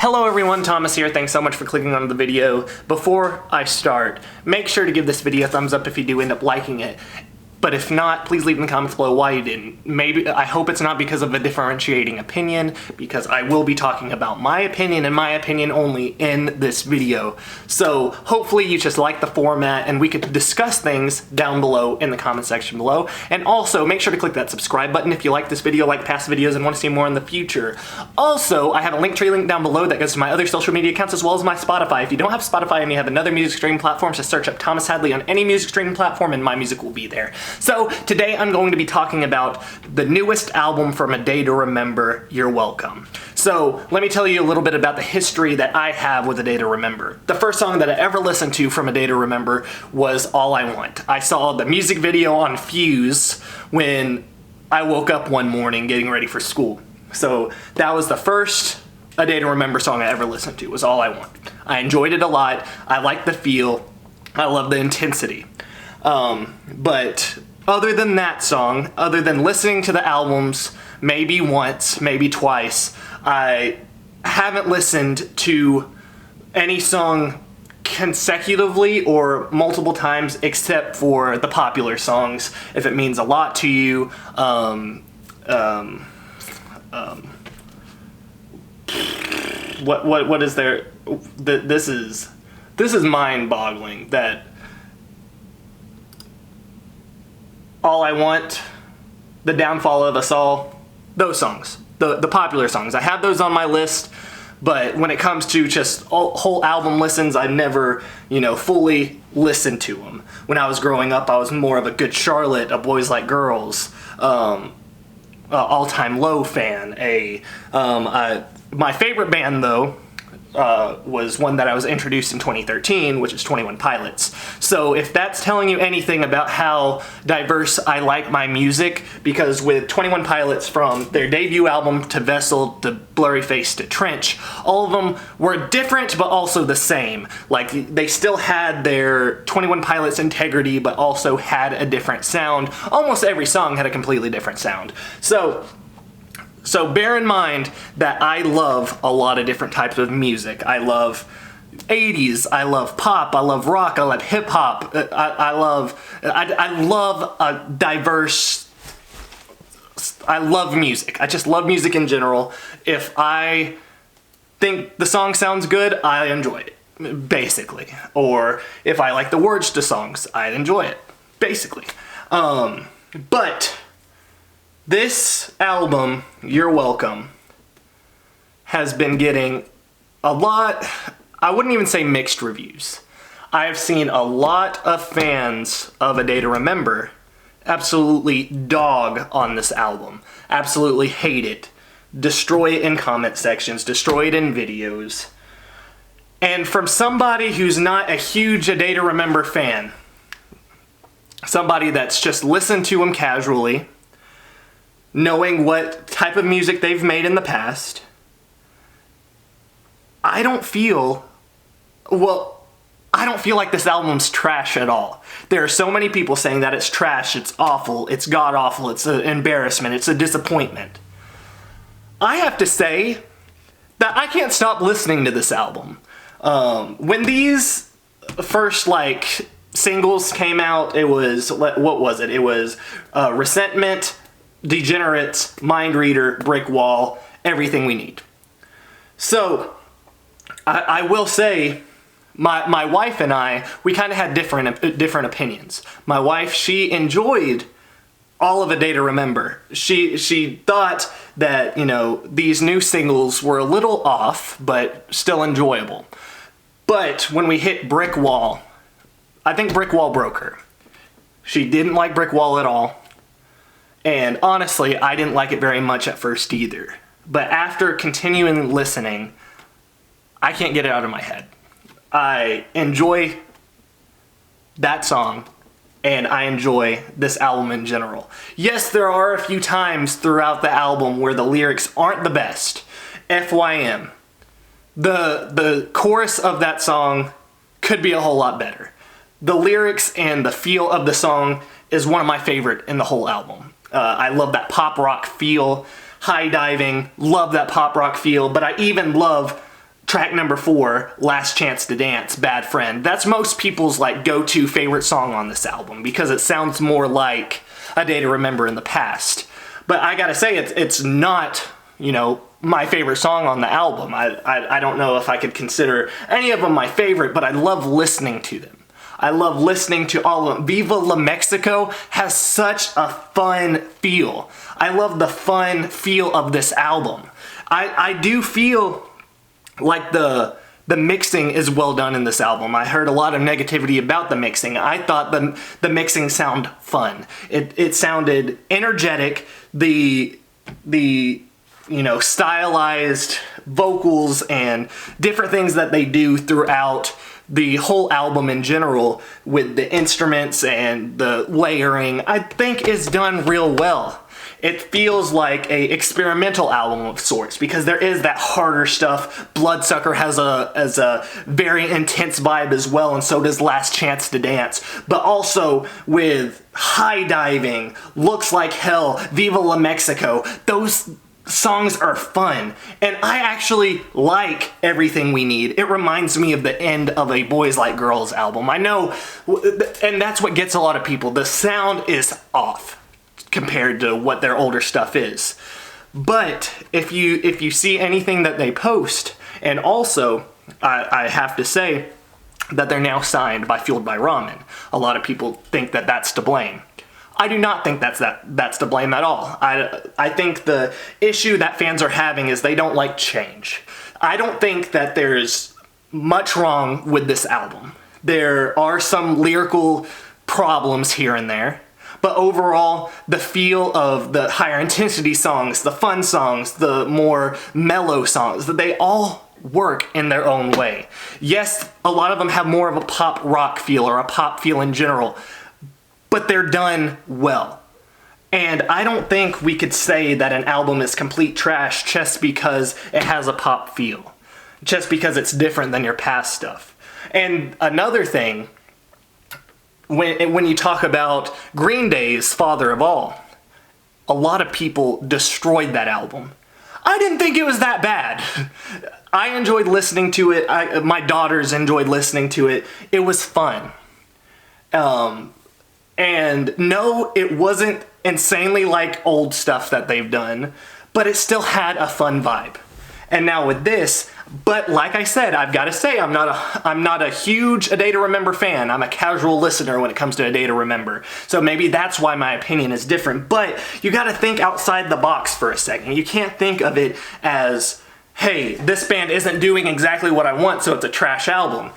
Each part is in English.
Hello everyone, Thomas here. Thanks so much for clicking on the video. Before I start, make sure to give this video a thumbs up if you do end up liking it. But if not, please leave in the comments below why you didn't. I hope it's not because of a differentiating opinion, because I will be talking about my opinion and my opinion only in this video. So hopefully you just like the format and we could discuss things down below in the comment section below. And also make sure to click that subscribe button if you like this video, like past videos, and want to see more in the future. Also, I have a LinkTree link down below that goes to my other social media accounts as well as my Spotify. If you don't have Spotify and you have another music streaming platform, just search up Thomas Hadley on any music streaming platform and my music will be there. So today I'm going to be talking about the newest album from A Day to Remember, You're Welcome. So let me tell you a little bit about the history that I have with A Day to Remember. The first song that I ever listened to from A Day to Remember was All I Want. I saw the music video on Fuse when I woke up one morning getting ready for school. So that was the first A Day to Remember song I ever listened to, was All I Want. I enjoyed it a lot. I liked the feel. I love the intensity. But other than that song, other than listening to the albums maybe once, maybe twice, I haven't listened to any song consecutively or multiple times except for the popular songs. If It Means a Lot to You, what is there? This is mind-boggling that All I Want, The Downfall of Us All, those songs, the popular songs. I have those on my list, but when it comes to just whole album listens, I never, fully listened to them. When I was growing up, I was more of a Good Charlotte, a Boys Like Girls, All Time Low fan. My favorite band, though, was one that I was introduced in 2013, which is 21 Pilots. So if that's telling you anything about how diverse I like my music, because with 21 Pilots, from their debut album to Vessel to Blurry Face to Trench, all of them were different but also the same. Like, they still had their 21 Pilots integrity but also had a different sound. Almost every song had a completely different sound. So bear in mind that I love a lot of different types of music. I love 80s, I love pop, I love rock, I love hip hop. I love a diverse. I love music. I just love music in general. If I think the song sounds good, I enjoy it, basically. Or if I like the words to songs, I enjoy it, basically. But this album, You're Welcome, has been getting a lot, I wouldn't even say mixed reviews. I have seen a lot of fans of A Day to Remember absolutely dog on this album, absolutely hate it, destroy it in comment sections, destroy it in videos. And from somebody who's not a huge A Day to Remember fan, somebody that's just listened to them casually, knowing what type of music they've made in the past, I don't feel like this album's trash at all. There are so many people saying that it's trash, it's awful, it's god-awful, it's an embarrassment, it's a disappointment. I have to say that I can't stop listening to this album. When these first, singles came out, it was, what was it? It was Resentment, Degenerates, Mind Reader, Brick Wall, Everything We Need. So, I will say, my wife and I, we kind of had different opinions. My wife, she enjoyed all of A Day to Remember. She thought that, these new singles were a little off, but still enjoyable. But when we hit Brick Wall, I think Brick Wall broke her. She didn't like Brick Wall at all. And honestly, I didn't like it very much at first either. But after continuing listening, I can't get it out of my head. I enjoy that song, and I enjoy this album in general. Yes, there are a few times throughout the album where the lyrics aren't the best. FYM. The chorus of that song could be a whole lot better. The lyrics and the feel of the song is one of my favorite in the whole album. I love that pop rock feel, high diving, love that pop rock feel, but I even love track number 4, Last Chance to Dance, Bad Friend. That's most people's like go-to favorite song on this album because it sounds more like A Day to Remember in the past. But I gotta say, it's not, you know, my favorite song on the album. I don't know if I could consider any of them my favorite, but I love listening to them. I love listening to all of them. Viva La Mexico has such a fun feel. I love the fun feel of this album. I do feel like the mixing is well done in this album. I heard a lot of negativity about the mixing. I thought the mixing sounded fun. It sounded energetic. The you know, stylized vocals and different things that they do throughout the whole album in general with the instruments and the layering, I think is done real well. It feels like a experimental album of sorts because there is that harder stuff. Bloodsucker has a very intense vibe as well, and so does Last Chance to Dance. But also with High Diving, Looks Like Hell, Viva La Mexico, those songs are fun. And I actually like Everything We Need. It reminds me of the end of a Boys Like Girls album. I know, and that's what gets a lot of people. The sound is off compared to what their older stuff is. But if you see anything that they post, and also I have to say that they're now signed by Fueled by Ramen. A lot of people think that that's to blame. I do not think that's to blame at all. I think the issue that fans are having is they don't like change. I don't think that there's much wrong with this album. There are some lyrical problems here and there. But overall, the feel of the higher intensity songs, the fun songs, the more mellow songs, that they all work in their own way. Yes, a lot of them have more of a pop rock feel or a pop feel in general, but they're done well. And I don't think we could say that an album is complete trash just because it has a pop feel, just because it's different than your past stuff. And another thing, when you talk about Green Day's Father of All, a lot of people destroyed that album. I didn't think it was that bad. I enjoyed listening to it. My daughters enjoyed listening to it. It was fun. And no, it wasn't insanely like old stuff that they've done, but it still had a fun vibe. And now with this, but like I said, I've got to say, I'm not a huge A Day to Remember fan. I'm a casual listener when it comes to A Day to Remember. So maybe that's why my opinion is different. But you got to think outside the box for a second. You can't think of it as, hey, this band isn't doing exactly what I want, so it's a trash album.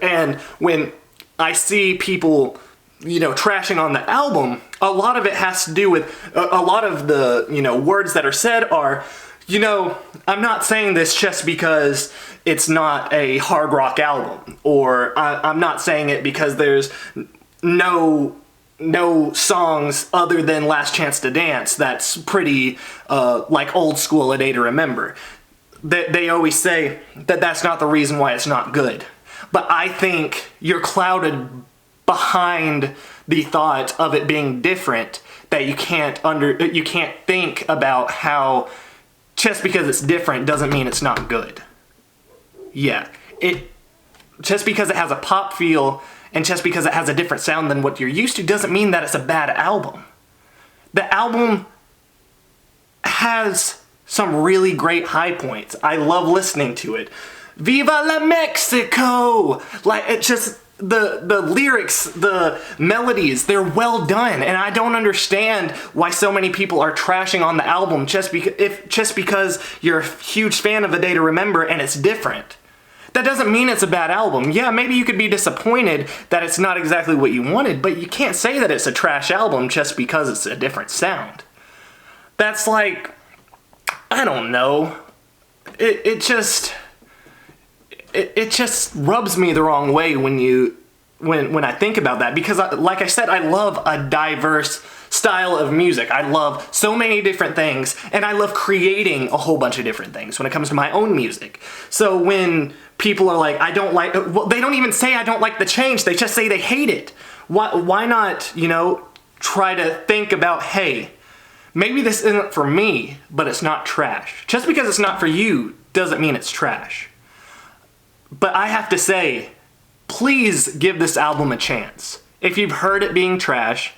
And when I see people, you know, trashing on the album, a lot of it has to do with a lot of the, you know, words that are said are, you know, I'm not saying this just because it's not a hard rock album, or I'm not saying it because there's no songs other than Last Chance to Dance that's pretty like old school A Day to Remember. They always say that that's not the reason why it's not good. But I think you're clouded behind the thought of it being different, that you can't think about how just because it's different doesn't mean it's not good. Yeah, just because it has a pop feel and just because it has a different sound than what you're used to doesn't mean that it's a bad album. The album has some really great high points. I love listening to it. Viva la Mexico! Like, it just, the lyrics, the melodies, they're well done, and I don't understand why so many people are trashing on the album just because you're a huge fan of A Day to Remember and it's different. That doesn't mean it's a bad album. Yeah, maybe you could be disappointed that it's not exactly what you wanted, but you can't say that it's a trash album just because it's a different sound. That's like, I don't know. It just rubs me the wrong way when I think about that, because like I said, I love a diverse style of music. I love so many different things, and I love creating a whole bunch of different things when it comes to my own music. So when people are like, I don't like, well, they don't even say I don't like the change, they just say they hate it. Why not, you know, try to think about, hey, maybe this isn't for me, but it's not trash. Just because it's not for you doesn't mean it's trash. But I have to say, please give this album a chance. If you've heard it being trash,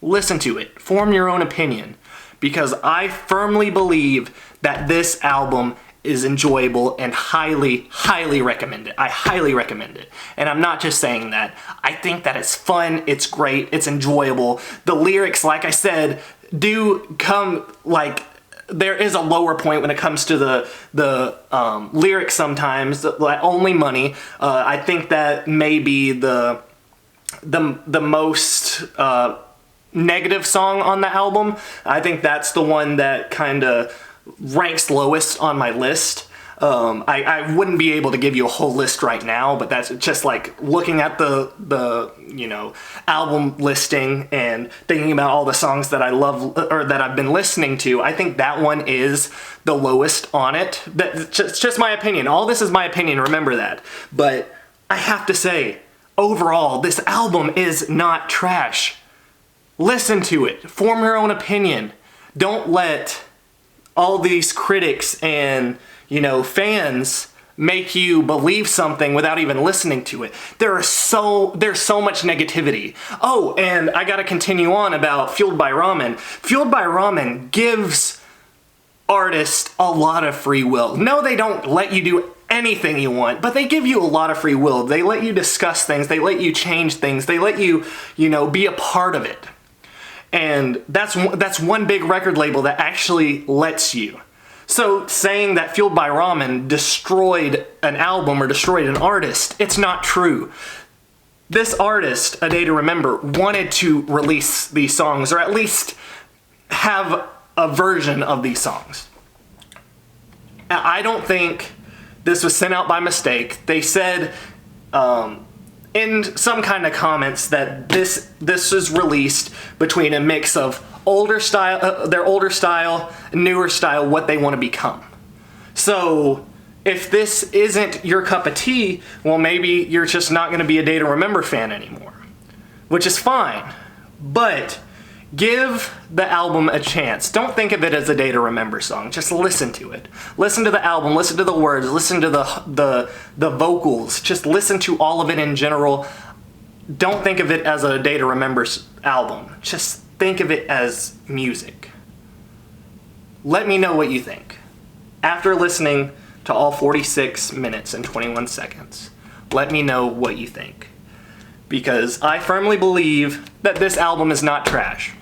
listen to it. Form your own opinion. Because I firmly believe that this album is enjoyable and highly, highly recommend it. I highly recommend it. And I'm not just saying that. I think that it's fun, it's great, it's enjoyable. The lyrics, like I said, do come, like, there is a lower point when it comes to the lyrics sometimes, like Only Money. I think that may be the most negative song on the album. I think that's the one that kind of ranks lowest on my list. I wouldn't be able to give you a whole list right now, but that's just like looking at the you know, album listing and thinking about all the songs that I love or that I've been listening to. I think that one is the lowest on it. That's just my opinion. All this is my opinion, remember that. But I have to say, overall, this album is not trash. Listen to it. Form your own opinion. Don't let all these critics and, you know, fans make you believe something without even listening to it. There's so much negativity. Oh, and I gotta continue on about Fueled by Ramen. Fueled by Ramen gives artists a lot of free will. No, they don't let you do anything you want, but they give you a lot of free will. They let you discuss things, they let you change things, they let you, you know, be a part of it. And that's one big record label that actually lets you. So saying that Fueled by Ramen destroyed an album or destroyed an artist, it's not true. This artist, A Day to Remember, wanted to release these songs, or at least have a version of these songs. I don't think this was sent out by mistake. They said in some kind of comments that this is released between a mix of older style, their older style, newer style, what they want to become. So if this isn't your cup of tea, well, maybe you're just not going to be a Day to Remember fan anymore, which is fine. But give the album a chance. Don't think of it as a Day to Remember song. Just listen to it. Listen to the album, listen to the words, listen to the vocals. Just listen to all of it in general. Don't think of it as a Day to Remember album. Just think of it as music. Let me know what you think. After listening to all 46 minutes and 21 seconds, let me know what you think. Because I firmly believe that this album is not trash.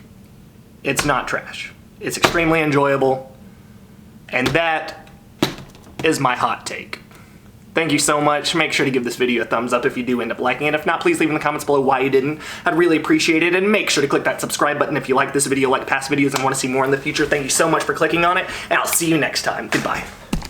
It's not trash. It's extremely enjoyable. And that is my hot take. Thank you so much. Make sure to give this video a thumbs up if you do end up liking it. If not, please leave in the comments below why you didn't. I'd really appreciate it. And make sure to click that subscribe button if you like this video, like past videos, and want to see more in the future. Thank you so much for clicking on it. And I'll see you next time. Goodbye.